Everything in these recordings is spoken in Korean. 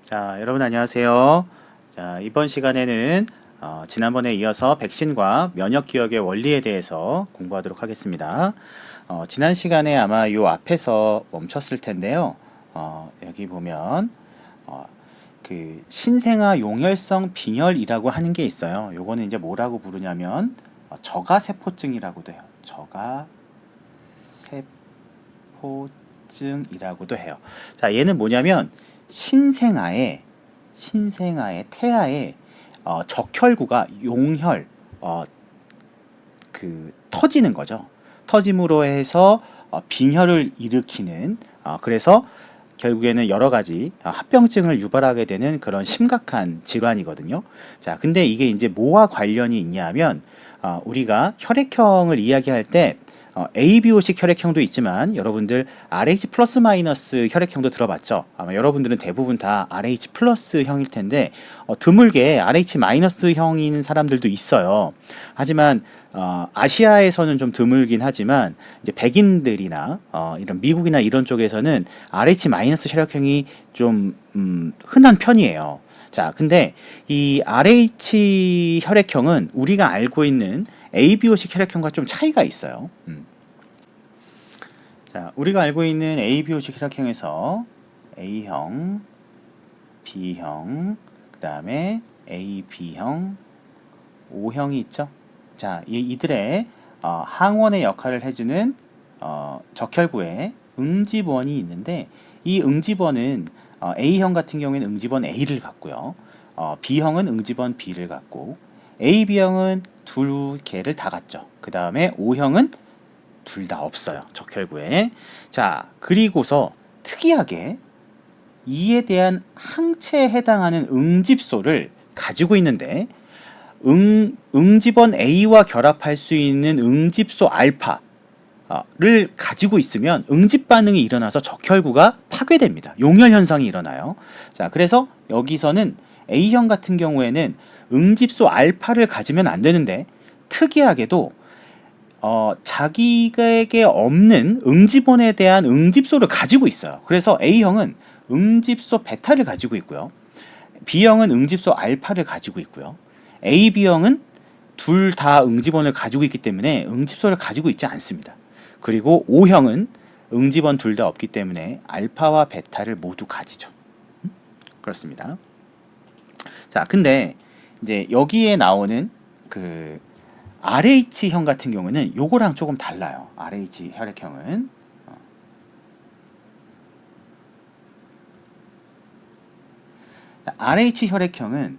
자, 여러분 안녕하세요. 자, 이번 시간에는 지난번에 이어서 백신과 면역 기억의 원리에 대해서 공부하도록 하겠습니다. 지난 시간에 아마 요 앞에서 멈췄을 텐데요. 여기 보면 그 신생아 용혈성 빈혈이라고 하는 게 있어요. 요거는 이제 뭐라고 부르냐면 저가세포증이라고도 해요. 저가세포증이라고도 해요. 자, 얘는 뭐냐면 신생아의 태아의 적혈구가 용혈 터지는 거죠. 터짐으로 해서 빈혈을 일으키는 그래서 결국에는 여러 가지 합병증을 유발하게 되는 그런 심각한 질환이거든요. 자, 근데 이게 이제 뭐와 관련이 있냐면 우리가 혈액형을 이야기할 때 ABO식 혈액형도 있지만 여러분들 RH 플러스 마이너스 혈액형도 들어봤죠? 아마 여러분들은 대부분 다 RH 플러스 형일 텐데 드물게 RH 마이너스 형인 사람들도 있어요. 하지만 아시아에서는 좀 드물긴 하지만 이제 백인들이나 이런 미국이나 이런 쪽에서는 RH 마이너스 혈액형이 좀 흔한 편이에요. 자, 근데 이 RH 혈액형은 우리가 알고 있는 ABO식 혈액형과 좀 차이가 있어요. 자, 우리가 알고 있는 ABO식 혈액형에서 A형, B형, 그 다음에 AB형, O형이 있죠. 자, 이들의 항원의 역할을 해주는 적혈구에 응집원이 있는데 이 응집원은 A형 같은 경우에는 응집원 A를 갖고요. B형은 응집원 B를 갖고 AB형은 두 개를 다 갖죠. 그 다음에 O형은 둘 다 없어요. 적혈구에. 자, 그리고서 특이하게 이에 대한 항체에 해당하는 응집소를 가지고 있는데 응집원 A와 결합할 수 있는 응집소 알파를 가지고 있으면 응집 반응이 일어나서 적혈구가 파괴됩니다. 용혈 현상이 일어나요. 자, 그래서 여기서는 A형 같은 경우에는 응집소 알파를 가지면 안 되는데 특이하게도 자기에게 없는 응집원에 대한 응집소를 가지고 있어요. 그래서 A형은 응집소 베타를 가지고 있고요. B형은 응집소 알파를 가지고 있고요. AB형은 둘 다 응집원을 가지고 있기 때문에 응집소를 가지고 있지 않습니다. 그리고 O형은 응집원 둘 다 없기 때문에 알파와 베타를 모두 가지죠. 그렇습니다. 자, 근데 이제 여기에 나오는 그 RH형 같은 경우는 요거랑 조금 달라요. RH 혈액형은 RH 혈액형은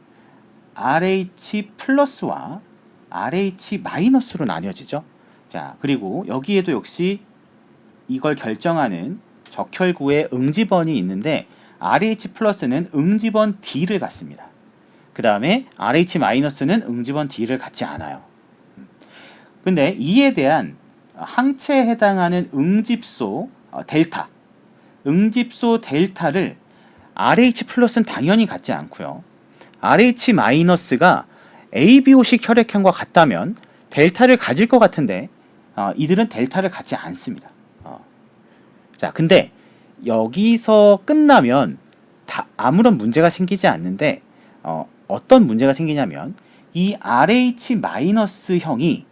RH 플러스와 RH 마이너스로 나뉘어지죠. 자, 그리고 여기에도 역시 이걸 결정하는 적혈구의 응집원이 있는데 RH 플러스는 응집원 D를 갖습니다. 그 다음에 RH 마이너스는 응집원 D를 갖지 않아요. 근데 이에 대한 항체에 해당하는 응집소 델타, 응집소 델타를 RH 플러스는 당연히 갖지 않고요. RH 마이너스가 ABO식 혈액형과 같다면 델타를 가질 것 같은데 이들은 델타를 갖지 않습니다. 자, 근데 여기서 끝나면 아무런 문제가 생기지 않는데 어떤 문제가 생기냐면 이 RH 마이너스 형이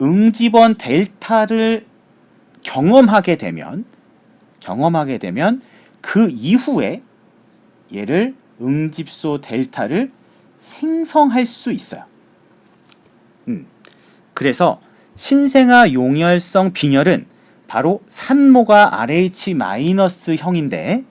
응집원 델타를 경험하게 되면 그 이후에 얘를 응집소 델타를 생성할 수 있어요. 그래서 신생아 용혈성 빈혈은 바로 산모가 RH 마이너스 형인데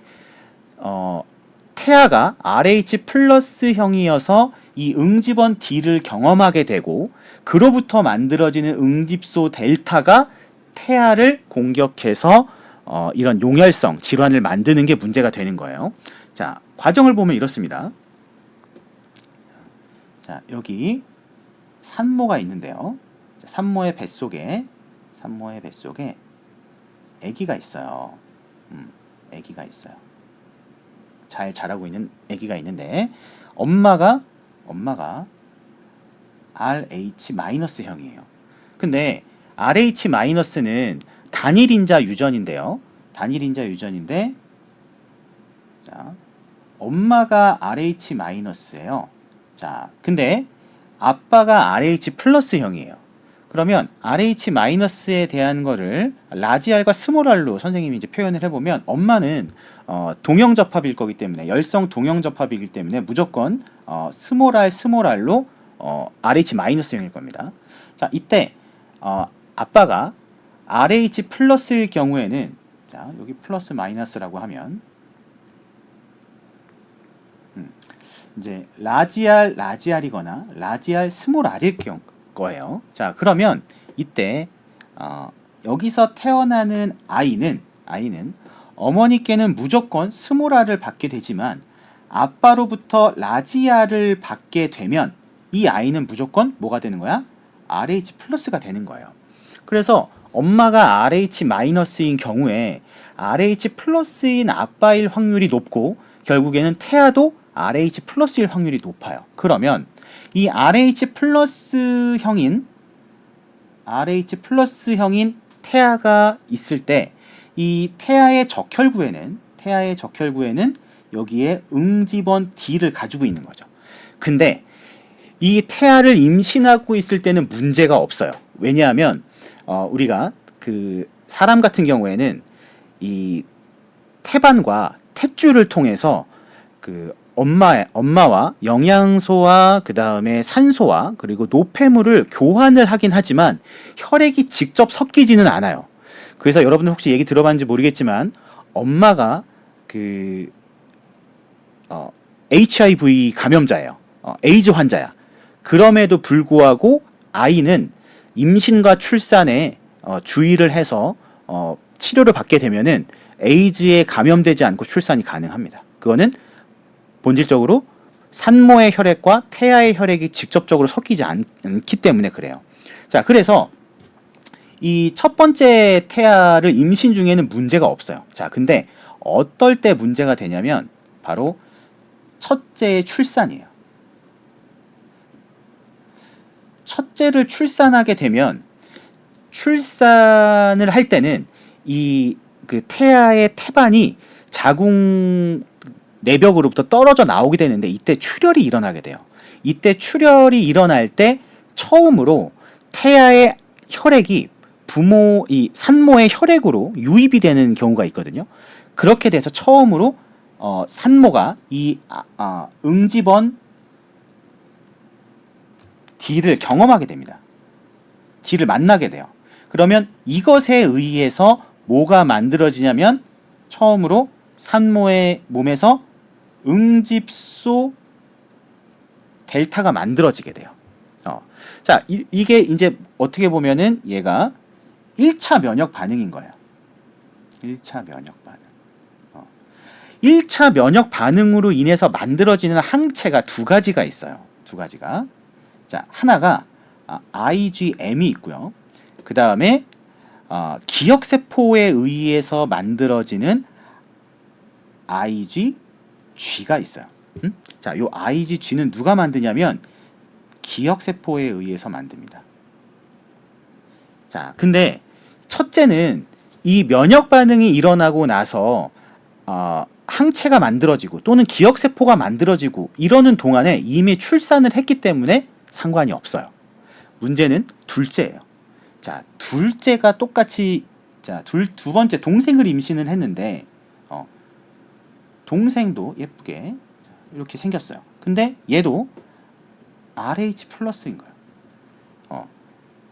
태아가 RH 플러스 형이어서 이 응집원 D를 경험하게 되고 그로부터 만들어지는 응집소 델타가 태아를 공격해서 이런 용혈성 질환을 만드는 게 문제가 되는 거예요. 자, 과정을 보면 이렇습니다. 자, 여기 산모가 있는데요. 자, 산모의 뱃속에 아기가 있어요. 아기가 있어요. 잘 자라고 있는 아기가 있는데 엄마가 RH 마이너스 형이에요. 근데 RH 마이너스는 단일 인자 유전인데요. 자, 엄마가 RH 마이너스예요. 자, 근데 아빠가 RH 플러스형이에요. 그러면 RH 마이너스에 대한 거를 라지 R과 스몰 R로 선생님이 이제 표현을 해보면 엄마는 동형 접합일 거기 때문에 열성 동형 접합이기 때문에 무조건 스몰 R로 RH 마이너스형일 겁니다. 자, 이때 아빠가 RH 플러스일 경우에는 자, 여기 플러스 마이너스라고 하면 이제 라지 R이거나 라지 R 스몰 R일 거예요. 자, 그러면 이때 여기서 태어나는 아이는 어머니께는 무조건 스몰 R을 받게 되지만 아빠로부터 라지 R을 받게 되면 이 아이는 무조건 뭐가 되는 거야? RH 플러스가 되는 거예요. 그래서 엄마가 RH 마이너스인 경우에 RH 플러스인 아빠일 확률이 높고 결국에는 태아도 RH 플러스일 확률이 높아요. 그러면 이 RH 플러스형인 태아가 있을 때 이 태아의 적혈구에는 여기에 응집원 D를 가지고 있는 거죠. 근데 이 태아를 임신하고 있을 때는 문제가 없어요. 왜냐하면 우리가 그 사람 같은 경우에는 이 태반과 탯줄을 통해서 그 엄마와 영양소와 그 다음에 산소와 그리고 노폐물을 교환을 하긴 하지만 혈액이 직접 섞이지는 않아요. 그래서 여러분들 혹시 얘기 들어봤는지 모르겠지만 엄마가 그 HIV 감염자예요. 에이즈 환자야. 그럼에도 불구하고 아이는 임신과 출산에 주의를 해서 치료를 받게 되면은 에이즈에 감염되지 않고 출산이 가능합니다. 그거는 본질적으로 산모의 혈액과 태아의 혈액이 직접적으로 섞이지 않기 때문에 그래요. 자, 그래서 이 첫 번째 태아를 임신 중에는 문제가 없어요. 자, 근데 어떨 때 문제가 되냐면 바로 첫째의 출산이에요. 첫째를 출산하게 되면 출산을 할 때는 이 그 태아의 태반이 자궁 내벽으로부터 떨어져 나오게 되는데 이때 출혈이 일어나게 돼요. 이때 출혈이 일어날 때 처음으로 태아의 혈액이 이 산모의 혈액으로 유입이 되는 경우가 있거든요. 그렇게 돼서 처음으로 산모가 이 응집원 D를 경험하게 됩니다. D를 만나게 돼요. 그러면 이것에 의해서 뭐가 만들어지냐면 처음으로 산모의 몸에서 응집소 델타가 만들어지게 돼요. 자, 이게 이제 어떻게 보면은 얘가 1차 면역 반응인 거예요. 1차 면역 반응. 1차 면역 반응으로 인해서 만들어지는 항체가 두 가지가 있어요. 두 가지가. 자, 하나가 IgM이 있고요. 그 다음에 기억세포에 의해서 만들어지는 IgG가 있어요. 자, 요 IgG는 누가 만드냐면 기억세포에 의해서 만듭니다. 자, 근데 첫째는 이 면역 반응이 일어나고 나서 항체가 만들어지고 또는 기억세포가 만들어지고 이러는 동안에 이미 출산을 했기 때문에 상관이 없어요. 문제는 둘째예요. 자, 둘째가 똑같이 두 번째 동생을 임신을 했는데 동생도 예쁘게 이렇게 생겼어요. 근데 얘도 RH 플러스인 거예요.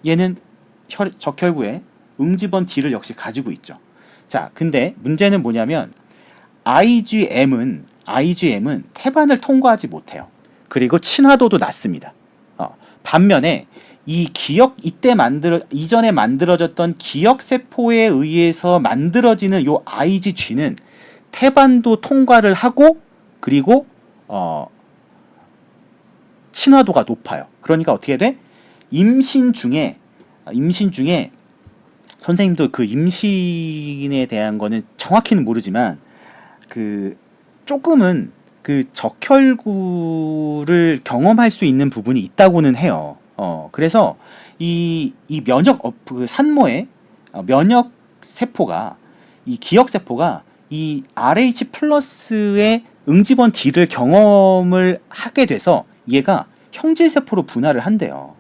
얘는 적혈구에 응집원 D를 역시 가지고 있죠. 자, 근데 문제는 뭐냐면 IgM은 태반을 통과하지 못해요. 그리고 친화도도 낮습니다. 반면에 이전에 만들어졌던 기억세포에 의해서 만들어지는 요 IgG는 태반도 통과를 하고 그리고 친화도가 높아요. 그러니까 어떻게 돼? 임신 중에 선생님도 그 임신에 대한 거는 정확히는 모르지만 그 조금은 그 적혈구를 경험할 수 있는 부분이 있다고는 해요. 그래서 이 면역 그 산모의 면역 세포가 이 기억 세포가 이 RH 플러스의 응집원 D를 경험을 하게 돼서 얘가 형질세포로 분할을 한대요.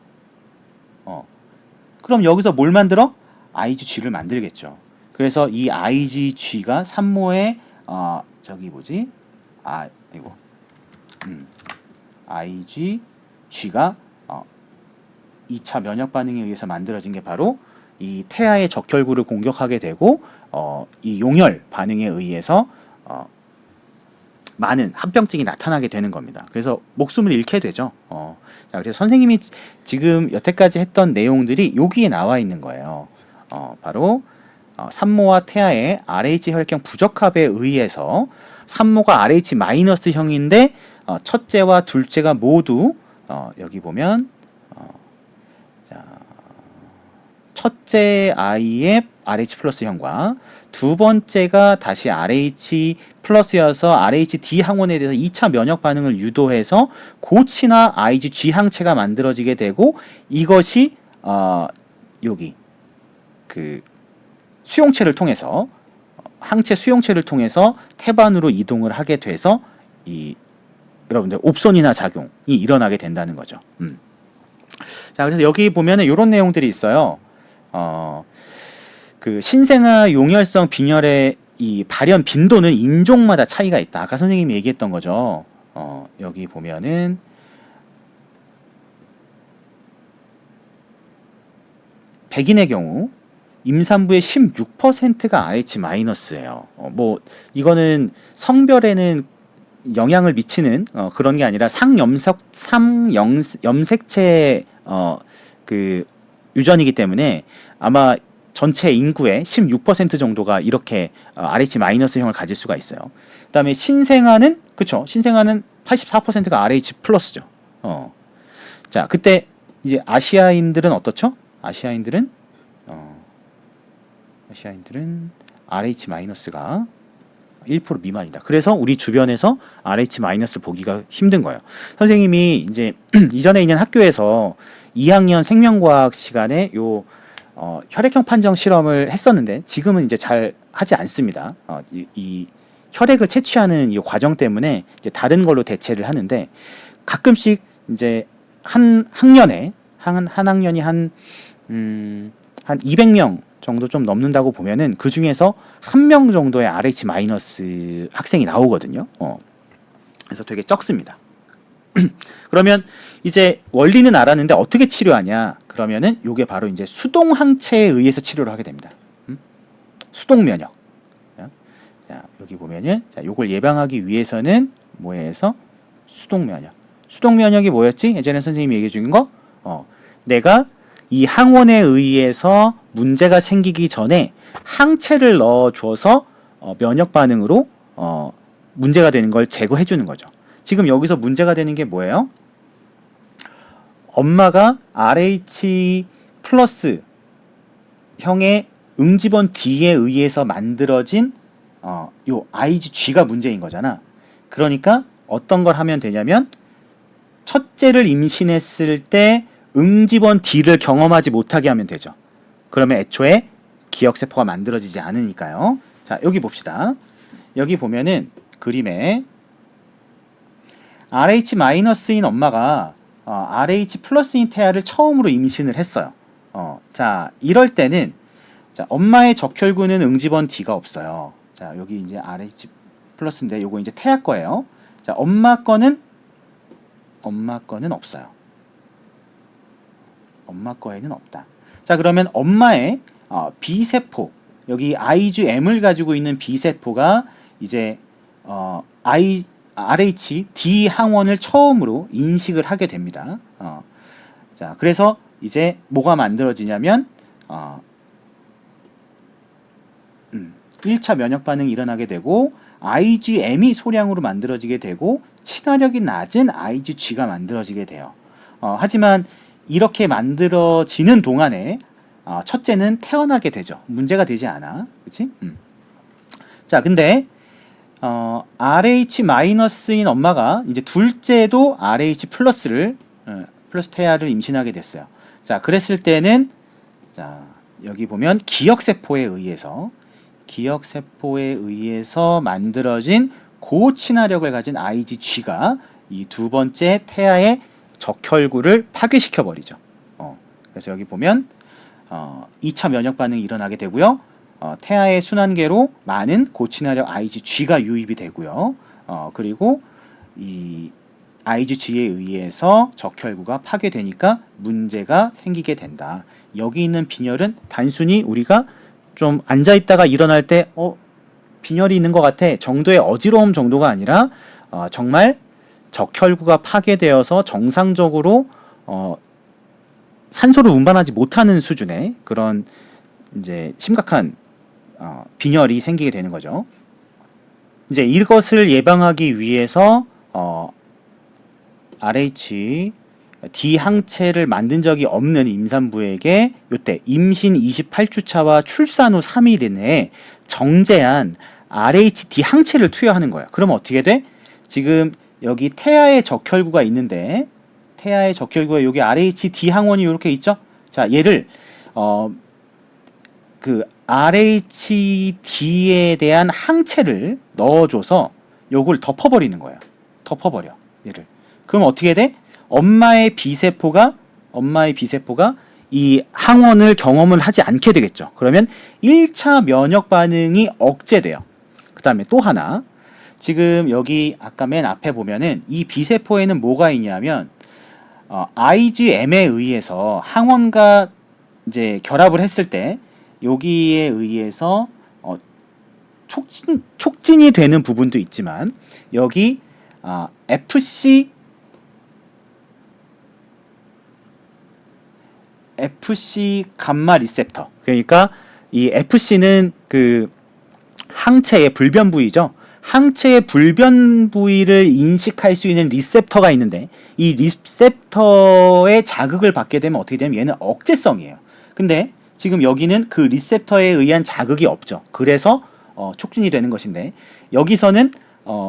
그럼 여기서 뭘 만들어? IgG를 만들겠죠. 그래서 이 IgG가 산모의 저기 뭐지? 이거 IgG가 2차 면역 반응에 의해서 만들어진 게 바로 이 태아의 적혈구를 공격하게 되고 이 용혈 반응에 의해서 많은 합병증이 나타나게 되는 겁니다. 그래서 목숨을 잃게 되죠. 자, 그래서 선생님이 지금 여태까지 했던 내용들이 여기에 나와 있는 거예요. 바로 산모와 태아의 RH 혈액형 부적합에 의해서 산모가 RH-형인데 첫째와 둘째가 모두 여기 보면 자, 첫째 아이의 RH 플러스형과 두 번째가 다시 RH 플러스여서 RH-D 항원에 대해서 2차 면역 반응을 유도해서 고치나 IgG 항체가 만들어지게 되고 이것이 여기 그 수용체를 통해서 항체 수용체를 통해서 태반으로 이동을 하게 돼서 이 여러분들 옵소니나 작용이 일어나게 된다는 거죠. 자, 그래서 여기 보면은 이런 내용들이 있어요. 그 신생아 용혈성 빈혈의 이 발현 빈도는 인종마다 차이가 있다. 아까 선생님이 얘기했던 거죠. 여기 보면은 백인의 경우 임산부의 16%가 RH-예요. 뭐 이거는 성별에는 영향을 미치는 그런 게 아니라 상염색체 그 유전이기 때문에 아마 전체 인구의 16% 정도가 이렇게 RH-형을 가질 수가 있어요. 그다음에 신생아는 그쵸? 신생아는 84%가 RH 플러스죠. 자, 그때 이제 아시아인들은 어떻죠? 아시아인들은 RH-가 1% 미만이다. 그래서 우리 주변에서 RH- 보기가 힘든 거예요. 선생님이 이제 이전에 있는 학교에서 2학년 생명과학 시간에 요 혈액형 판정 실험을 했었는데 지금은 이제 잘 하지 않습니다. 이 혈액을 채취하는 이 과정 때문에 이제 다른 걸로 대체를 하는데 가끔씩 이제 한 학년이 한 200명 정도 좀 넘는다고 보면은 그 중에서 한 명 정도의 RH- 학생이 나오거든요. 그래서 되게 적습니다. 그러면 이제 원리는 알았는데 어떻게 치료하냐? 그러면은 요게 바로 이제 수동 항체에 의해서 치료를 하게 됩니다. 수동 면역. 자, 여기 보면은 자, 요걸 예방하기 위해서는 뭐에서 수동 면역. 수동 면역이 뭐였지? 예전에 선생님이 얘기해 준 거? 내가 이 항원에 의해서 문제가 생기기 전에 항체를 넣어 줘서 면역 반응으로 문제가 되는 걸 제거해 주는 거죠. 지금 여기서 문제가 되는 게 뭐예요? 엄마가 RH 플러스 형의 응집원 D에 의해서 만들어진 요 IgG가 문제인 거잖아. 그러니까 어떤 걸 하면 되냐면 첫째를 임신했을 때 응집원 D를 경험하지 못하게 하면 되죠. 그러면 애초에 기억세포가 만들어지지 않으니까요. 자, 여기 봅시다. 여기 보면은 그림에 RH-인 엄마가 RH 플러스인 태아를 처음으로 임신을 했어요. 자, 이럴 때는 자, 엄마의 적혈구는 응집원 D가 없어요. 자, 여기 이제 RH 플러스인데 요거 이제 태아 거예요. 자, 엄마 거는 없어요. 엄마 거에는 없다. 자, 그러면 엄마의 B세포, 여기 IgM을 가지고 있는 B세포가 이제 RH-D 항원을 처음으로 인식을 하게 됩니다. 자, 그래서 이제 뭐가 만들어지냐면 1차 면역 반응이 일어나게 되고 IgM이 소량으로 만들어지게 되고 친화력이 낮은 IgG가 만들어지게 돼요. 하지만 이렇게 만들어지는 동안에 첫째는 태어나게 되죠. 문제가 되지 않아. 그치? 자, 근데 RH-인 엄마가 이제 둘째도 RH 플러스 태아를 임신하게 됐어요. 자, 그랬을 때는 자, 여기 보면 기억세포에 의해서 만들어진 고친화력을 가진 IgG가 이 두 번째 태아의 적혈구를 파괴시켜 버리죠. 그래서 여기 보면 2차 면역 반응이 일어나게 되고요. 태아의 순환계로 많은 고친화력 IgG가 유입이 되고요. 그리고 이 IgG에 의해서 적혈구가 파괴되니까 문제가 생기게 된다. 여기 있는 빈혈은 단순히 우리가 좀 앉아 있다가 일어날 때 빈혈이 있는 것 같아 정도의 어지러움 정도가 아니라 정말 적혈구가 파괴되어서 정상적으로 산소를 운반하지 못하는 수준의 그런 이제 심각한 빈혈이 생기게 되는 거죠. 이제 이것을 예방하기 위해서 RH D 항체를 만든 적이 없는 임산부에게 요때 임신 28주차와 출산 후 3일 이내에 정제한 RHD 항체를 투여하는 거예요. 그럼 어떻게 돼? 지금 여기 태아의 적혈구가 있는데 태아의 적혈구에 여기 RHD 항원이 이렇게 있죠? 자, 얘를 그 RHD에 대한 항체를 넣어줘서 요걸 덮어버리는 거예요. 덮어버려 얘를. 그럼 어떻게 돼? 엄마의 비세포가 이 항원을 경험을 하지 않게 되겠죠. 그러면 1차 면역 반응이 억제돼요. 그 다음에 또 하나, 지금 여기 아까 맨 앞에 보면은 이 비세포에는 뭐가 있냐면 IgM에 의해서 항원과 이제 결합을 했을 때 여기에 의해서 촉진이 되는 부분도 있지만 여기 FC 감마 리셉터, 그러니까 이 FC는 그 항체의 불변 부위죠. 항체의 불변 부위를 인식할 수 있는 리셉터가 있는데 이 리셉터의 자극을 받게 되면 어떻게 되면 얘는 억제성이에요. 근데 지금 여기는 그 리셉터에 의한 자극이 없죠. 그래서 촉진이 되는 것인데 여기서는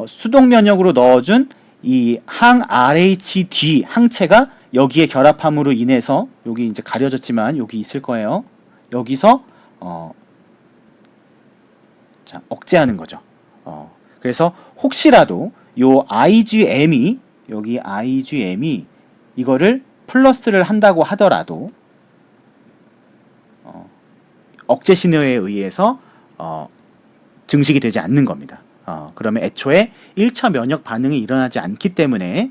수동 면역으로 넣어준 이 항 RHD 항체가 여기에 결합함으로 인해서 여기 이제 가려졌지만 여기 있을 거예요. 여기서 자, 억제하는 거죠. 그래서 혹시라도 요 IgM이 여기 IgM이 이거를 플러스를 한다고 하더라도 억제 신호에 의해서 증식이 되지 않는 겁니다. 그러면 애초에 1차 면역 반응이 일어나지 않기 때문에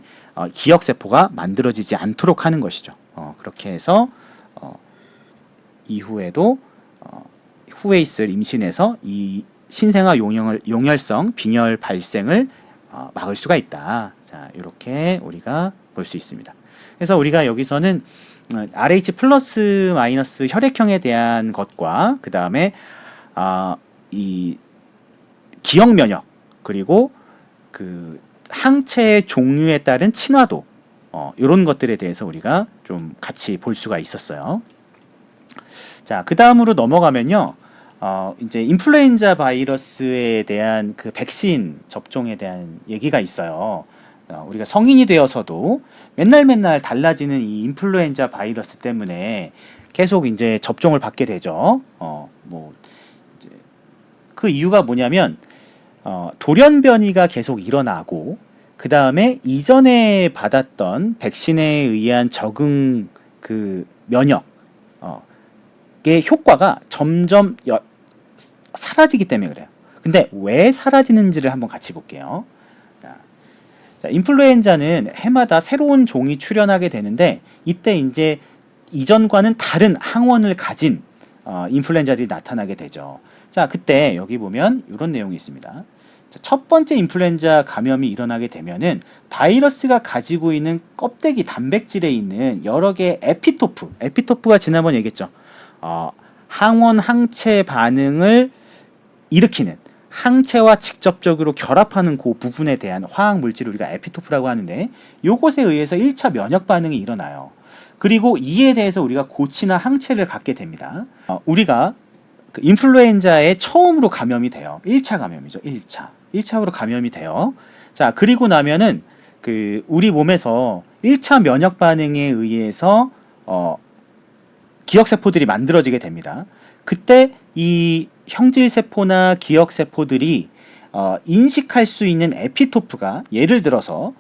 기억세포가 만들어지지 않도록 하는 것이죠. 그렇게 해서 이후에도 후에 있을 임신에서 이 신생아 용혈성 빈혈 발생을 막을 수가 있다. 자, 이렇게 우리가 볼 수 있습니다. 그래서 우리가 여기서는 RH 플러스 마이너스 혈액형에 대한 것과 그 다음에 이 기억 면역 그리고 그 항체의 종류에 따른 친화도 이런 것들에 대해서 우리가 좀 같이 볼 수가 있었어요. 자, 그 다음으로 넘어가면요. 이제 인플루엔자 바이러스에 대한 그 백신 접종에 대한 얘기가 있어요. 우리가 성인이 되어서도 맨날 달라지는 이 인플루엔자 바이러스 때문에 계속 이제 접종을 받게 되죠. 이제 그 이유가 뭐냐면 돌연변이가 계속 일어나고 그 다음에 이전에 받았던 백신에 의한 적응 그 면역의 효과가 점점 사라지기 때문에 그래요. 근데 왜 사라지는지를 한번 같이 볼게요. 자, 인플루엔자는 해마다 새로운 종이 출현하게 되는데 이때 이제 이전과는 다른 항원을 가진 인플루엔자들이 나타나게 되죠. 자, 그때 여기 보면 이런 내용이 있습니다. 자, 첫 번째 인플루엔자 감염이 일어나게 되면은 바이러스가 가지고 있는 껍데기 단백질에 있는 여러 개의 에피토프가 지난번 얘기했죠. 항원 항체 반응을 일으키는 항체와 직접적으로 결합하는 그 부분에 대한 화학 물질을 우리가 에피토프라고 하는데 요것에 의해서 1차 면역 반응이 일어나요. 그리고 이에 대해서 우리가 고치나 항체를 갖게 됩니다. 우리가 그 인플루엔자에 처음으로 감염이 돼요. 1차 감염이죠. 1차로 감염이 돼요. 자, 그리고 나면은 그 우리 몸에서 1차 면역 반응에 의해서 기억세포들이 만들어지게 됩니다. 그때 이 형질세포나 기억세포들이 인식할 수 있는 에피토프가 예를 들어서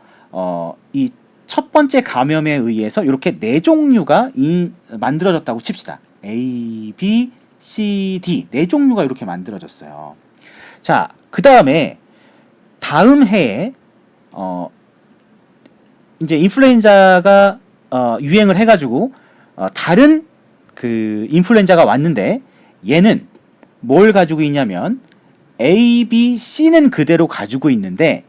이 첫 번째 감염에 의해서 이렇게 네 종류가 만들어졌다고 칩시다. A, B, C, D 네 종류가 이렇게 만들어졌어요. 자, 그 다음에 다음 해에 이제 인플루엔자가 유행을 해가지고 다른 그 인플루엔자가 왔는데 얘는 뭘 가지고 있냐면 A, B, C는 그대로 가지고 있는데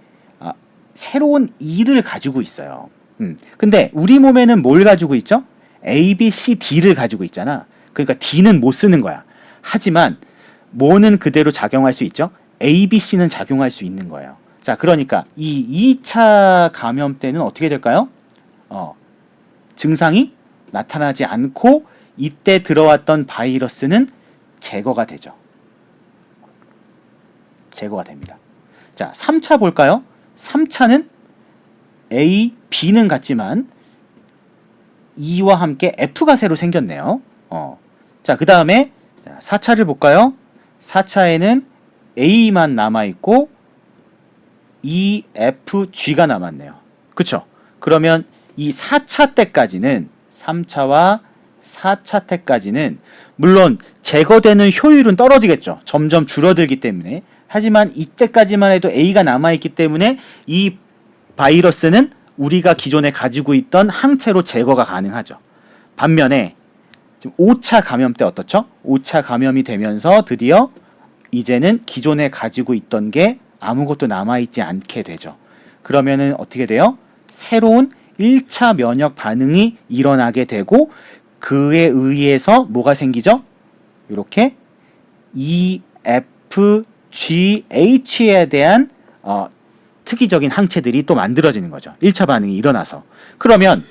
새로운 E를 가지고 있어요. 근데 우리 몸에는 뭘 가지고 있죠? A, B, C, D를 가지고 있잖아. 그러니까 D는 못 쓰는 거야. 하지만 뭐는 그대로 작용할 수 있죠? A, B, C는 작용할 수 있는 거예요. 자, 그러니까 이 2차 감염 때는 어떻게 될까요? 증상이 나타나지 않고 이때 들어왔던 바이러스는 제거가 되죠. 제거가 됩니다. 자, 3차 볼까요? 3차는 A, B는 같지만 E와 함께 F가 새로 생겼네요. 자, 그 다음에 4차를 볼까요? 4차에는 A만 남아있고 E, F, G가 남았네요. 그쵸? 그러면 이 4차 때까지는 3차와 4차 때까지는 물론 제거되는 효율은 떨어지겠죠. 점점 줄어들기 때문에. 하지만 이때까지만 해도 A가 남아있기 때문에 이 바이러스는 우리가 기존에 가지고 있던 항체로 제거가 가능하죠. 반면에 지금 5차 감염 때 어떻죠? 5차 감염이 되면서 드디어 이제는 기존에 가지고 있던 게 아무것도 남아있지 않게 되죠. 그러면은 어떻게 돼요? 새로운 1차 면역 반응이 일어나게 되고 그에 의해서 뭐가 생기죠? 이렇게 E, F, G, H에 대한 특이적인 항체들이 또 만들어지는 거죠. 1차 반응이 일어나서. 그러면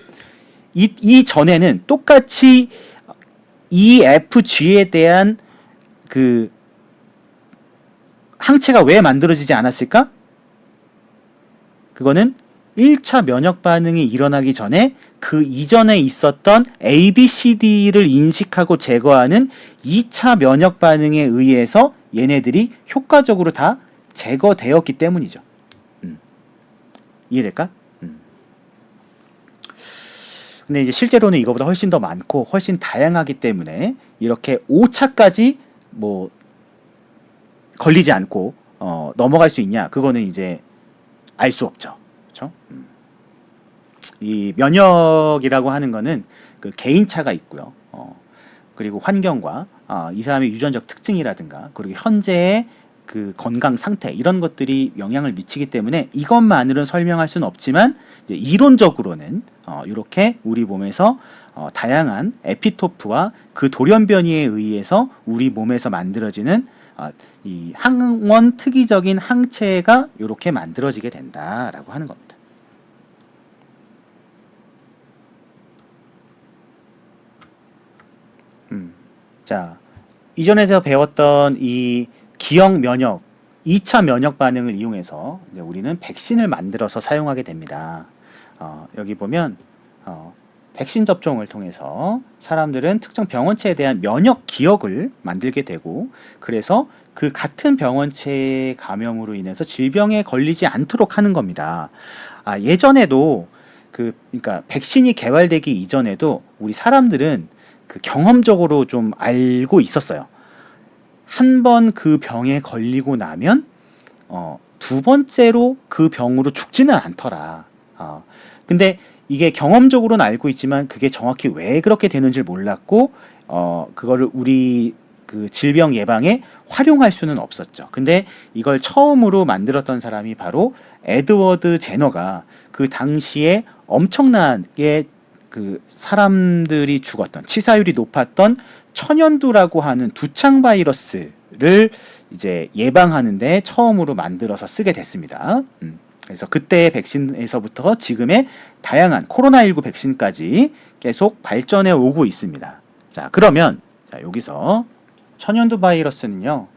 이 전에는 똑같이 E, F, G에 대한 그 항체가 왜 만들어지지 않았을까? 그거는 1차 면역 반응이 일어나기 전에 그 이전에 있었던 A, B, C, D를 인식하고 제거하는 2차 면역 반응에 의해서 얘네들이 효과적으로 다 제거되었기 때문이죠. 이해될까? 근데 이제 실제로는 이거보다 훨씬 더 많고 훨씬 다양하기 때문에 이렇게 5차까지 뭐 걸리지 않고 넘어갈 수 있냐? 그거는 이제 알 수 없죠. 그렇죠? 이 면역이라고 하는 거는 그 개인차가 있고요. 그리고 환경과 이 사람의 유전적 특징이라든가 그리고 현재의 그 건강 상태 이런 것들이 영향을 미치기 때문에 이것만으로는 설명할 수는 없지만 이제 이론적으로는 이렇게 우리 몸에서 다양한 에피토프와 그 돌연변이에 의해서 우리 몸에서 만들어지는 이 항원 특이적인 항체가 이렇게 만들어지게 된다라고 하는 겁니다. 자, 이전에서 배웠던 이 기억 면역, 2차 면역 반응을 이용해서 이제 우리는 백신을 만들어서 사용하게 됩니다. 여기 보면 백신 접종을 통해서 사람들은 특정 병원체에 대한 면역 기억을 만들게 되고 그래서 그 같은 병원체의 감염으로 인해서 질병에 걸리지 않도록 하는 겁니다. 예전에도 그러니까 백신이 개발되기 이전에도 우리 사람들은 그 경험적으로 좀 알고 있었어요. 한 번 그 병에 걸리고 나면 두 번째로 그 병으로 죽지는 않더라. 근데 이게 경험적으로는 알고 있지만 그게 정확히 왜 그렇게 되는지 몰랐고 그거를 우리 그 질병 예방에 활용할 수는 없었죠. 근데 이걸 처음으로 만들었던 사람이 바로 에드워드 제너가 그 당시에 엄청나게 그 사람들이 죽었던 치사율이 높았던 천연두라고 하는 두창 바이러스를 이제 예방하는데 처음으로 만들어서 쓰게 됐습니다. 그래서 그때의 백신에서부터 지금의 다양한 코로나19 백신까지 계속 발전해 오고 있습니다. 자, 그러면 여기서 천연두 바이러스는요,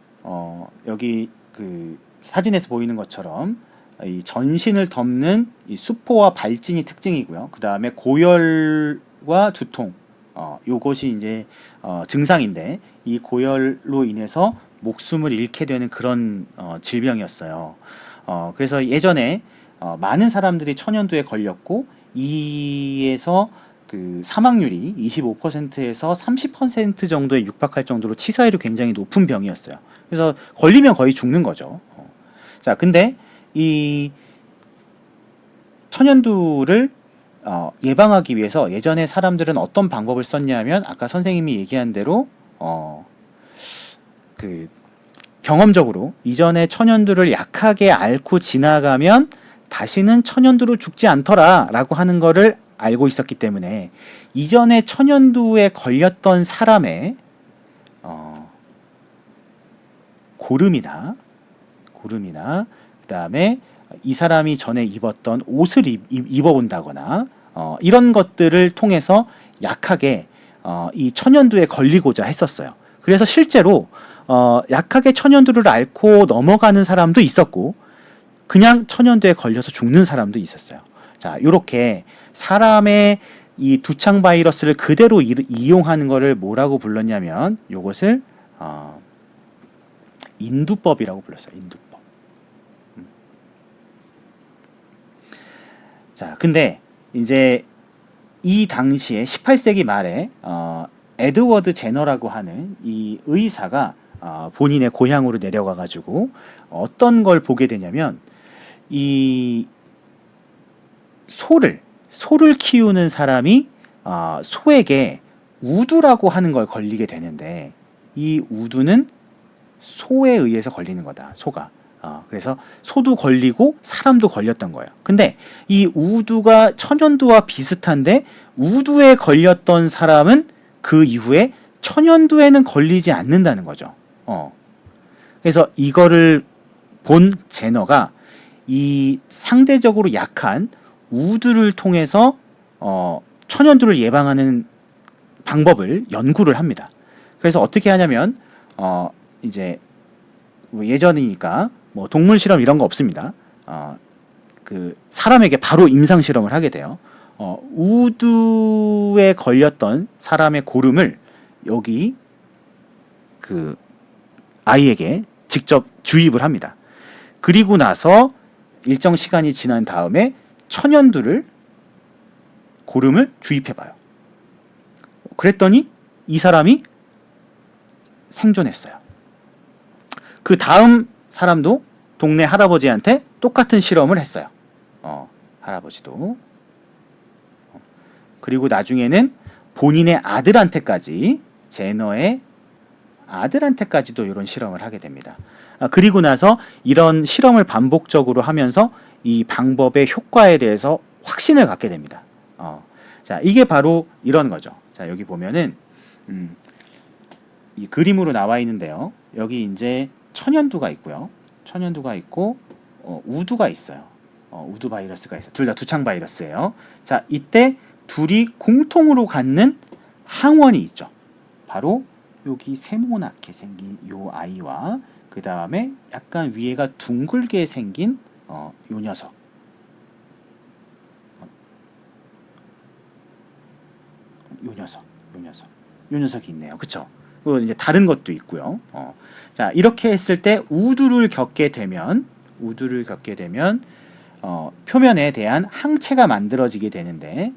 여기 그 사진에서 보이는 것처럼 이 전신을 덮는 이 수포와 발진이 특징이고요. 그 다음에 고열과 두통, 요것이 이제 증상인데 이 고열로 인해서 목숨을 잃게 되는 그런 질병이었어요. 그래서 예전에 많은 사람들이 천연두에 걸렸고 이에서 그 사망률이 25%에서 30% 정도에 육박할 정도로 치사율이 굉장히 높은 병이었어요. 그래서 걸리면 거의 죽는 거죠. 자, 근데 이 천연두를 예방하기 위해서 예전에 사람들은 어떤 방법을 썼냐면 아까 선생님이 얘기한 대로 그 경험적으로 이전에 천연두를 약하게 앓고 지나가면 다시는 천연두로 죽지 않더라라고 하는 거를 알고 있었기 때문에 이전에 천연두에 걸렸던 사람의 고름이나 그다음에 이 사람이 전에 입었던 옷을 입어본다거나 이런 것들을 통해서 약하게 이 천연두에 걸리고자 했었어요. 그래서 실제로 약하게 천연두를 앓고 넘어가는 사람도 있었고 그냥 천연두에 걸려서 죽는 사람도 있었어요. 자, 요렇게 사람의 이 두창 바이러스를 그대로 이용하는 거를 뭐라고 불렀냐면 요것을 인두법이라고 불렀어요. 인두법. 자, 근데 이제 이 당시에 18세기 말에 에드워드 제너라고 하는 이 의사가 본인의 고향으로 내려가 가지고 어떤 걸 보게 되냐면 이 소를 키우는 사람이 소에게 우두라고 하는 걸 걸리게 되는데 이 우두는 소에 의해서 걸리는 거다. 소가. 그래서 소도 걸리고 사람도 걸렸던 거예요. 근데 이 우두가 천연두와 비슷한데 우두에 걸렸던 사람은 그 이후에 천연두에는 걸리지 않는다는 거죠. 그래서 이거를 본 제너가 이 상대적으로 약한 우두를 통해서 천연두를 예방하는 방법을 연구를 합니다. 그래서 어떻게 하냐면 이제 예전이니까 뭐 동물 실험 이런 거 없습니다. 그 사람에게 바로 임상 실험을 하게 돼요. 우두에 걸렸던 사람의 고름을 여기 그 아이에게 직접 주입을 합니다. 그리고 나서 일정 시간이 지난 다음에 천연두를 고름을 주입해봐요. 그랬더니 이 사람이 생존했어요. 그 다음 사람도 동네 할아버지한테 똑같은 실험을 했어요. 할아버지도. 그리고 나중에는 본인의 아들한테까지 제너의 아들한테까지도 이런 실험을 하게 됩니다. 그리고 나서 이런 실험을 반복적으로 하면서 이 방법의 효과에 대해서 확신을 갖게 됩니다. 자, 이게 바로 이런 거죠. 자, 여기 보면은 이 그림으로 나와 있는데요. 여기 이제 천연두가 있고요. 천연두가 있고 우두가 있어요. 우두 바이러스가 있어요. 둘 다 두창 바이러스예요. 자, 이때 둘이 공통으로 갖는 항원이 있죠. 바로 여기 세모나게 생긴 요 아이와 그 다음에 약간 위에가 둥글게 생긴 요 녀석. 요 녀석이 있네요. 그쵸? 그리고 이제 다른 것도 있고요. 자, 이렇게 했을 때 우두를 겪게 되면 표면에 대한 항체가 만들어지게 되는데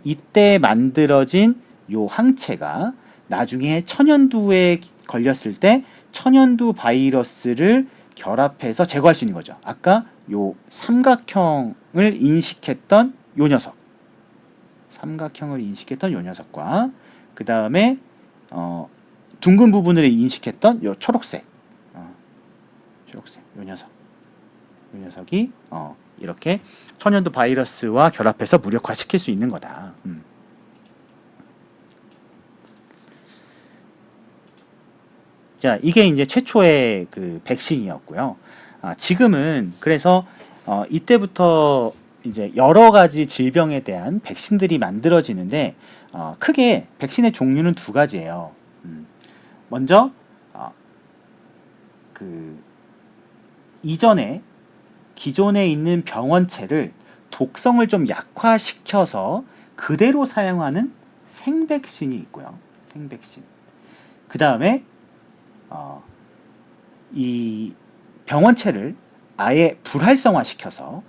이때 만들어진 요 항체가 나중에 천연두에 걸렸을 때 천연두 바이러스를 결합해서 제거할 수 있는 거죠. 아까 요 삼각형을 인식했던 요 녀석. 삼각형을 인식했던 요 녀석과 그 다음에 둥근 부분을 인식했던 요 초록색. 요 녀석이 이렇게 천연두 바이러스와 결합해서 무력화시킬 수 있는 거다. 자, 이게 이제 최초의 그 백신이었고요. 지금은 그래서 이때부터 이제 여러 가지 질병에 대한 백신들이 만들어지는데 크게 백신의 종류는 두 가지예요. 먼저 그 이전에 기존에 있는 병원체를 독성을 좀 약화시켜서 그대로 사용하는 생백신이 있고요. 생백신. 그 다음에 이 병원체를 아예 불활성화시켜서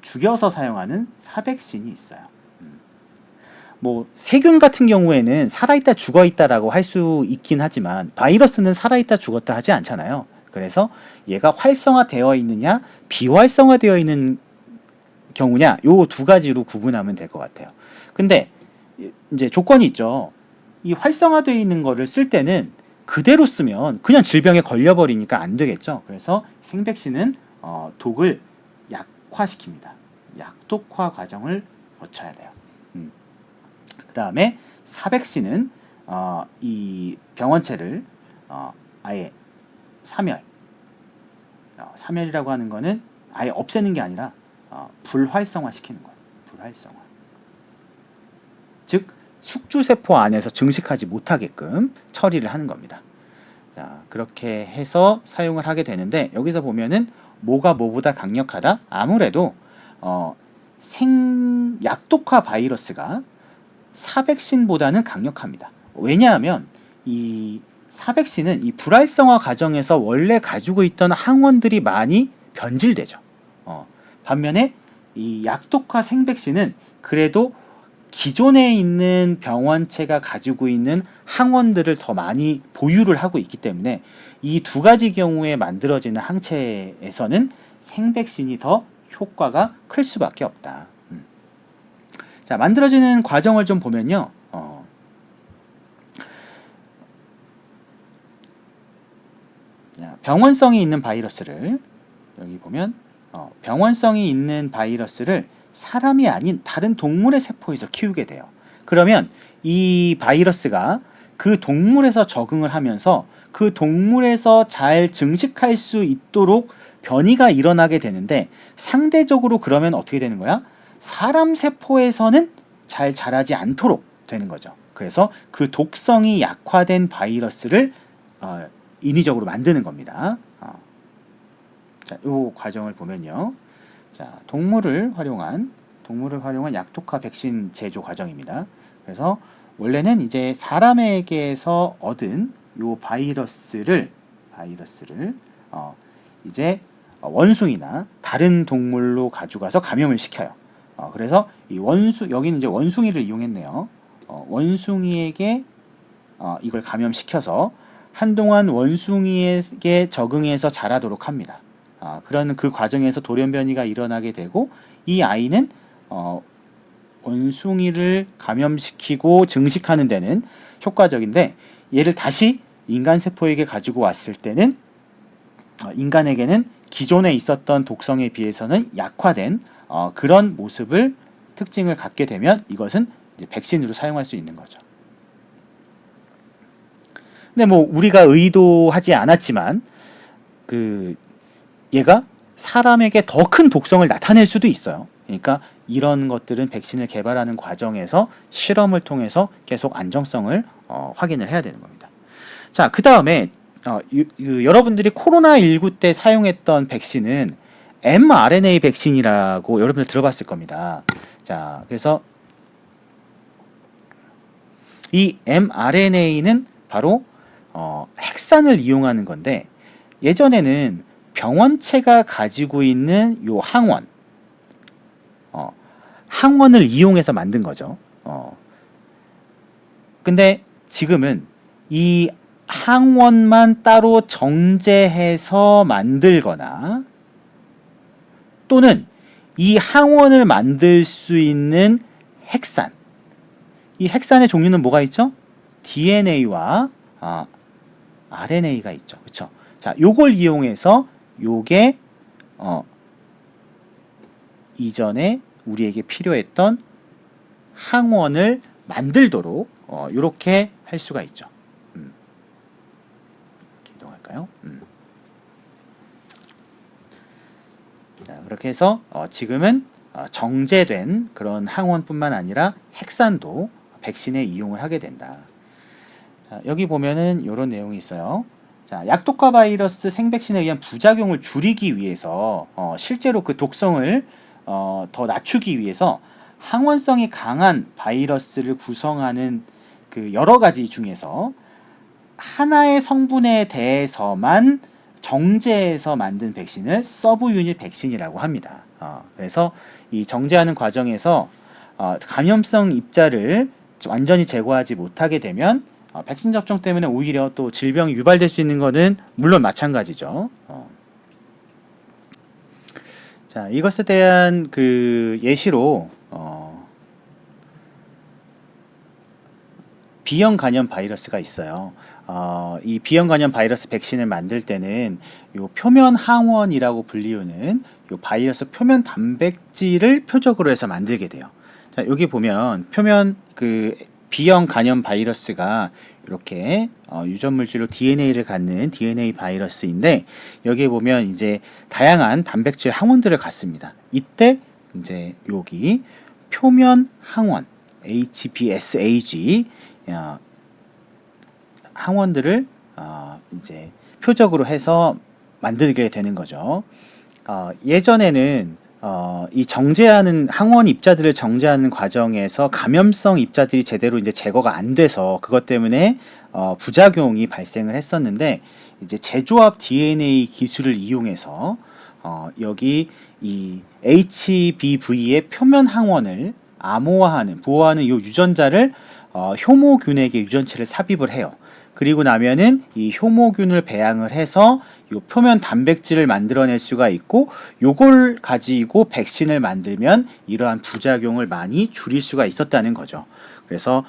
죽여서 사용하는 사백신이 있어요. 뭐 세균 같은 경우에는 살아있다 죽어있다라고 할 수 있긴 하지만 바이러스는 살아있다 죽었다 하지 않잖아요. 그래서 얘가 활성화되어 있느냐 비활성화되어 있는 경우냐 요 두 가지로 구분하면 될 것 같아요. 근데 이제 조건이 있죠. 이 활성화되어 있는 거를 쓸 때는 그대로 쓰면 그냥 질병에 걸려버리니까 안 되겠죠. 그래서 생백신은 독을 약화시킵니다. 약독화 과정을 거쳐야 돼요. 그 다음에 사백신은 이 병원체를 아예 사멸, 사멸이라고 하는 거는 아예 없애는 게 아니라 불활성화 시키는 거예요. 불활성화. 즉 숙주세포 안에서 증식하지 못하게끔 처리를 하는 겁니다. 자, 그렇게 해서 사용을 하게 되는데 여기서 보면은 뭐가 뭐보다 강력하다? 아무래도 약독화 바이러스가 사백신보다는 강력합니다. 왜냐하면 이 사백신은 이 불활성화 과정에서 원래 가지고 있던 항원들이 많이 변질되죠. 반면에 이 약독화 생백신은 그래도 기존에 있는 병원체가 가지고 있는 항원들을 더 많이 보유를 하고 있기 때문에 이 두 가지 경우에 만들어지는 항체에서는 생백신이 더 효과가 클 수밖에 없다. 자, 만들어지는 과정을 좀 보면요. 병원성이 있는 바이러스를 여기 보면 병원성이 있는 바이러스를 사람이 아닌 다른 동물의 세포에서 키우게 돼요. 그러면 이 바이러스가 그 동물에서 적응을 하면서 그 동물에서 잘 증식할 수 있도록 변이가 일어나게 되는데 상대적으로 그러면 어떻게 되는 거야? 사람 세포에서는 잘 자라지 않도록 되는 거죠. 그래서 그 독성이 약화된 바이러스를 인위적으로 만드는 겁니다. 자, 이 과정을 보면요. 자, 동물을 활용한 약독화 백신 제조 과정입니다. 그래서 원래는 이제 사람에게서 얻은 요 바이러스를 이제 원숭이나 다른 동물로 가져가서 감염을 시켜요. 그래서 이 여기는 이제 원숭이를 이용했네요. 원숭이에게 이걸 감염시켜서 한동안 원숭이에게 적응해서 자라도록 합니다. 그런 그 과정에서 돌연 변이가 일어나게 되고 이 아이는 원숭이를 감염시키고 증식하는 데는 효과적인데 얘를 다시 인간 세포에게 가지고 왔을 때는 인간에게는 기존에 있었던 독성에 비해서는 약화된 그런 모습을 특징을 갖게 되면 이것은 이제 백신으로 사용할 수 있는 거죠. 근데 뭐 우리가 의도하지 않았지만 얘가 사람에게 더 큰 독성을 나타낼 수도 있어요. 그러니까 이런 것들은 백신을 개발하는 과정에서 실험을 통해서 계속 안정성을 확인을 해야 되는 겁니다. 자, 그 다음에 여러분들이 코로나19 때 사용했던 백신은 mRNA 백신이라고 여러분들 들어봤을 겁니다. 자, 그래서 이 mRNA는 바로 핵산을 이용하는 건데 예전에는 병원체가 가지고 있는 요 항원을 이용해서 만든 거죠. 근데 지금은 이 항원만 따로 정제해서 만들거나 또는 이 항원을 만들 수 있는 핵산, 이 핵산의 종류는 뭐가 있죠? DNA와 RNA가 있죠. 그렇죠? 자, 요걸 이용해서 요게 이전에 우리에게 필요했던 항원을 만들도록 이렇게 할 수가 있죠. 이동할까요? 자, 그렇게 해서 지금은 정제된 그런 항원뿐만 아니라 핵산도 백신에 이용을 하게 된다. 자, 여기 보면은 이런 내용이 있어요. 자, 약독화 바이러스 생백신에 의한 부작용을 줄이기 위해서 실제로 그 독성을 더 낮추기 위해서 항원성이 강한 바이러스를 구성하는 그 여러 가지 중에서 하나의 성분에 대해서만 정제해서 만든 백신을 서브 유닛 백신이라고 합니다. 그래서 이 정제하는 과정에서 감염성 입자를 완전히 제거하지 못하게 되면 백신 접종 때문에 오히려 또 질병이 유발될 수 있는 것은 물론 마찬가지죠. 자, 이것에 대한 그 예시로 B형 간염 바이러스가 있어요. 이 B형 간염 바이러스 백신을 만들 때는 요 표면 항원이라고 불리우는 요 바이러스 표면 단백질을 표적으로 해서 만들게 돼요. 자, 여기 보면 표면 그 B형 간염 바이러스가 이렇게 유전 물질로 DNA를 갖는 DNA 바이러스인데, 여기에 보면 이제 다양한 단백질 항원들을 갖습니다. 이때 이제 여기 표면 항원 HBsAg 항원들을 이제 표적으로 해서 만들게 되는 거죠. 예전에는 이 정제하는 항원 입자들을 정제하는 과정에서 감염성 입자들이 제대로 이제 제거가 안 돼서 그것 때문에 부작용이 발생을 했었는데, 이제 재조합 DNA 기술을 이용해서 여기 이 HBV의 표면 항원을 보호하는 이 유전자를 효모균에게 유전체를 삽입을 해요. 그리고 나면은 이 효모균을 배양을 해서 요 표면 단백질을 만들어낼 수가 있고, 요걸 가지고 백신을 만들면 이러한 부작용을 많이 줄일 수가 있었다는 거죠. 그래서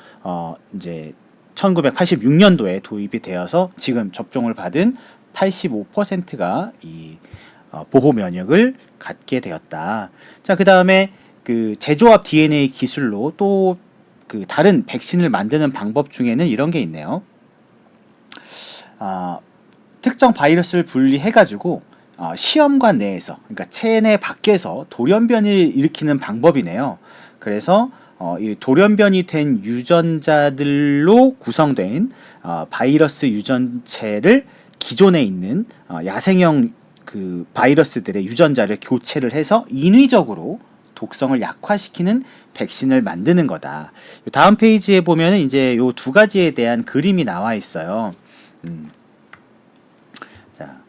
이제 1986년도에 도입이 되어서 지금 접종을 받은 85%가 이 보호 면역을 갖게 되었다. 자, 그 다음에 그 재조합 DNA 기술로 또 그 다른 백신을 만드는 방법 중에는 이런 게 있네요. 특정 바이러스를 분리해가지고 시험관 내에서, 그러니까 체내 밖에서 돌연변이를 일으키는 방법이네요. 그래서 이 돌연변이 된 유전자들로 구성된 바이러스 유전체를 기존에 있는 야생형 그 바이러스들의 유전자를 교체를 해서 인위적으로 독성을 약화시키는 백신을 만드는 거다. 다음 페이지에 보면은 이제 요 두 가지에 대한 그림이 나와 있어요. 자,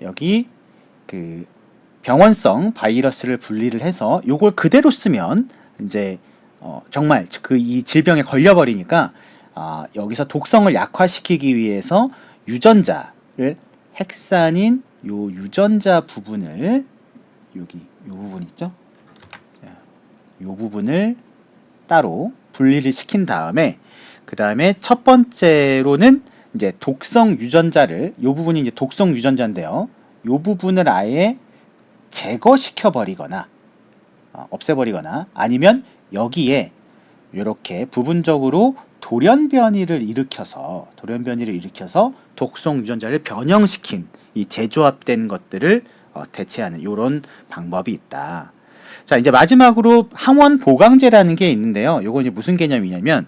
여기 그 병원성 바이러스를 분리를 해서 요걸 그대로 쓰면 이제 정말 그 이 질병에 걸려버리니까 여기서 독성을 약화시키기 위해서 유전자를 헥사닌 요 유전자 부분을 여기 요 부분 있죠? 요 부분을 따로 분리를 시킨 다음에, 그 다음에 첫 번째로는 이제 독성 유전자를, 요 부분이 이제 독성 유전자인데요. 요 부분을 아예 제거시켜 버리거나 없애버리거나, 아니면 여기에 이렇게 부분적으로 돌연변이를 일으켜서 독성 유전자를 변형시킨 이 재조합된 것들을 대체하는 이런 방법이 있다. 자, 이제 마지막으로 항원 보강제라는 게 있는데요. 요거 이제 무슨 개념이냐면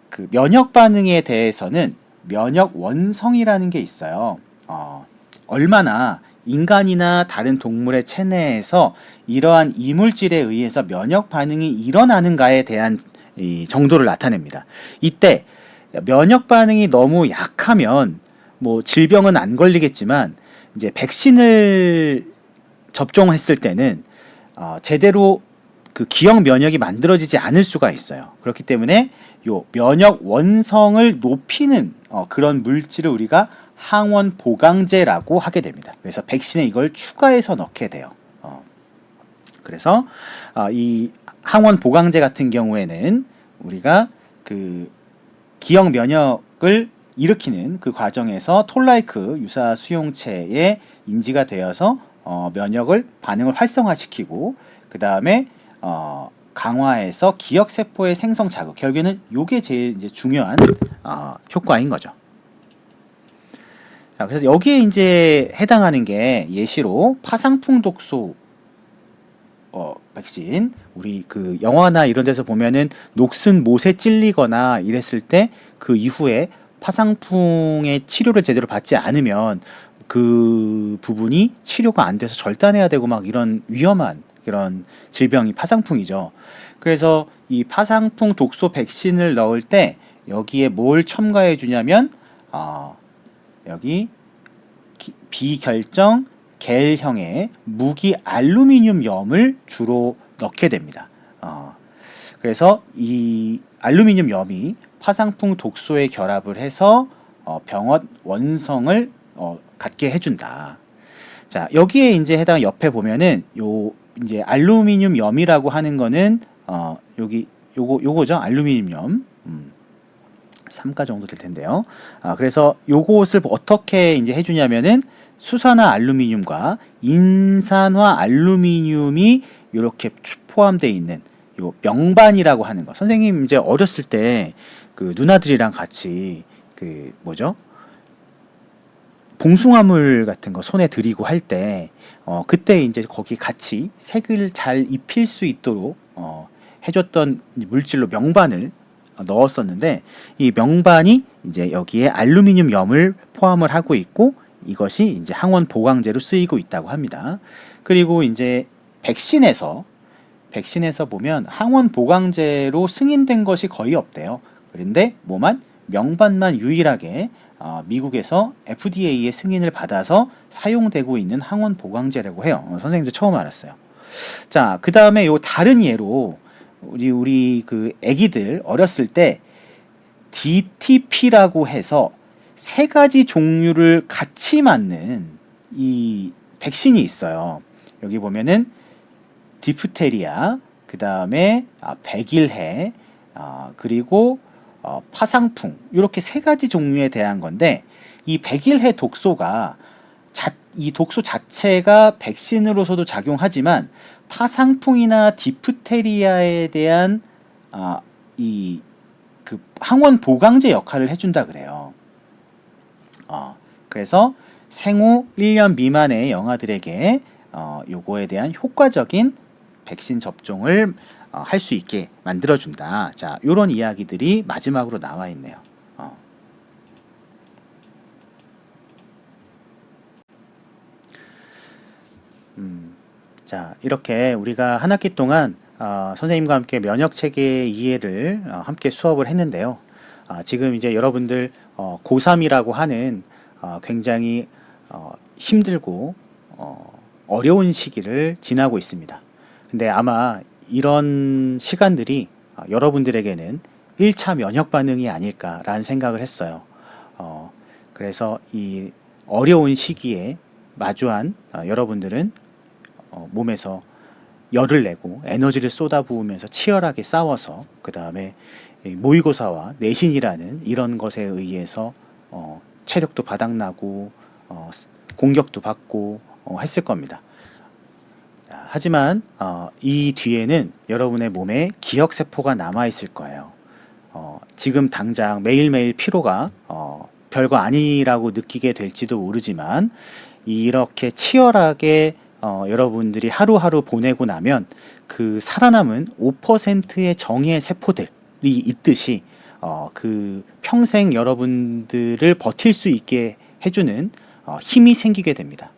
그 면역 반응에 대해서는 면역 원성이라는 게 있어요. 얼마나 인간이나 다른 동물의 체내에서 이러한 이물질에 의해서 면역 반응이 일어나는가에 대한 이 정도를 나타냅니다. 이때 면역 반응이 너무 약하면 뭐 질병은 안 걸리겠지만, 이제 백신을 접종했을 때는 제대로 그 기형 면역이 만들어지지 않을 수가 있어요. 그렇기 때문에 요 면역 원성을 높이는 그런 물질을 우리가 항원 보강제라고 하게 됩니다. 그래서 백신에 이걸 추가해서 넣게 돼요. 그래서 이 항원 보강제 같은 경우에는 우리가 그 기형 면역을 일으키는 그 과정에서 톨라이크 유사 수용체에 인지가 되어서 면역을 반응을 활성화시키고, 그 다음에 강화해서 기억 세포의 생성 자극, 결국에는 요게 제일 이제 중요한 효과인 거죠. 자, 그래서 여기에 이제 해당하는 게 예시로 파상풍 독소 백신, 우리 그 영화나 이런 데서 보면은 녹슨 못에 찔리거나 이랬을 때 그 이후에 파상풍의 치료를 제대로 받지 않으면 그 부분이 치료가 안 돼서 절단해야 되고 막 이런 위험한 그런 질병이 파상풍이죠. 그래서 이 파상풍 독소 백신을 넣을 때 여기에 뭘 첨가해 주냐면 여기 비결정 겔형의 무기 알루미늄염을 주로 넣게 됩니다. 그래서 이 알루미늄염이 파상풍 독소에 결합을 해서 병원 원성을 갖게 해준다. 자, 여기에 이제 해당 옆에 보면은 요 이제 알루미늄염이라고 하는 거는 여기 요거죠. 알루미늄염. 3가 정도 될 텐데요. 그래서 요것을 어떻게 이제 해주냐면은 수산화 알루미늄과 인산화 알루미늄이 이렇게 포함되어 있는 요 명반이라고 하는 거. 선생님 이제 어렸을 때 그 누나들이랑 같이 그 뭐죠? 봉숭아물 같은 거 손에 들이고 할 때 그때 이제 거기 같이 색을 잘 입힐 수 있도록 해줬던 물질로 명반을 넣었었는데, 이 명반이 이제 여기에 알루미늄염을 포함을 하고 있고 이것이 이제 항원 보강제로 쓰이고 있다고 합니다. 그리고 이제 백신에서 보면 항원 보강제로 승인된 것이 거의 없대요. 그런데 뭐만 명반만 유일하게 미국에서 FDA의 승인을 받아서 사용되고 있는 항원 보강제라고 해요. 선생님도 처음 알았어요. 자, 그 다음에 요 다른 예로 우리 그 애기들 어렸을 때 DTP라고 해서 세 가지 종류를 같이 맞는 이 백신이 있어요. 여기 보면은 디프테리아, 그 다음에 백일해, 그리고 파상풍, 이렇게 세 가지 종류에 대한 건데, 이 백일해 독소가 이 독소 자체가 백신으로서도 작용하지만 파상풍이나 디프테리아에 대한 이 그 항원 보강제 역할을 해준다 그래요. 그래서 생후 1년 미만의 영아들에게 요거에 대한 효과적인 백신 접종을 할 수 있게 만들어준다. 자, 요런 이야기들이 마지막으로 나와 있네요. 자, 이렇게 우리가 한 학기 동안 선생님과 함께 면역체계 이해를 함께 수업을 했는데요. 지금 이제 여러분들 고3이라고 하는 굉장히 힘들고 어려운 시기를 지나고 있습니다. 근데 아마 이런 시간들이 여러분들에게는 1차 면역 반응이 아닐까라는 생각을 했어요. 그래서 이 어려운 시기에 마주한 여러분들은 몸에서 열을 내고 에너지를 쏟아부으면서 치열하게 싸워서 그 다음에 모의고사와 내신이라는 이런 것에 의해서 체력도 바닥나고 공격도 받고 했을 겁니다. 하지만 이 뒤에는 여러분의 몸에 기억세포가 남아있을 거예요. 지금 당장 매일매일 피로가 별거 아니라고 느끼게 될지도 모르지만 이렇게 치열하게 여러분들이 하루하루 보내고 나면 그 살아남은 5%의 정의의 세포들이 있듯이 그 평생 여러분들을 버틸 수 있게 해주는 힘이 생기게 됩니다.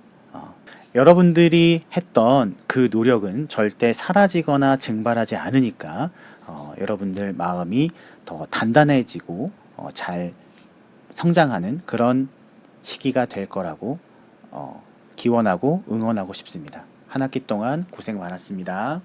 여러분들이 했던 그 노력은 절대 사라지거나 증발하지 않으니까 여러분들 마음이 더 단단해지고 잘 성장하는 그런 시기가 될 거라고 기원하고 응원하고 싶습니다. 한 학기 동안 고생 많았습니다.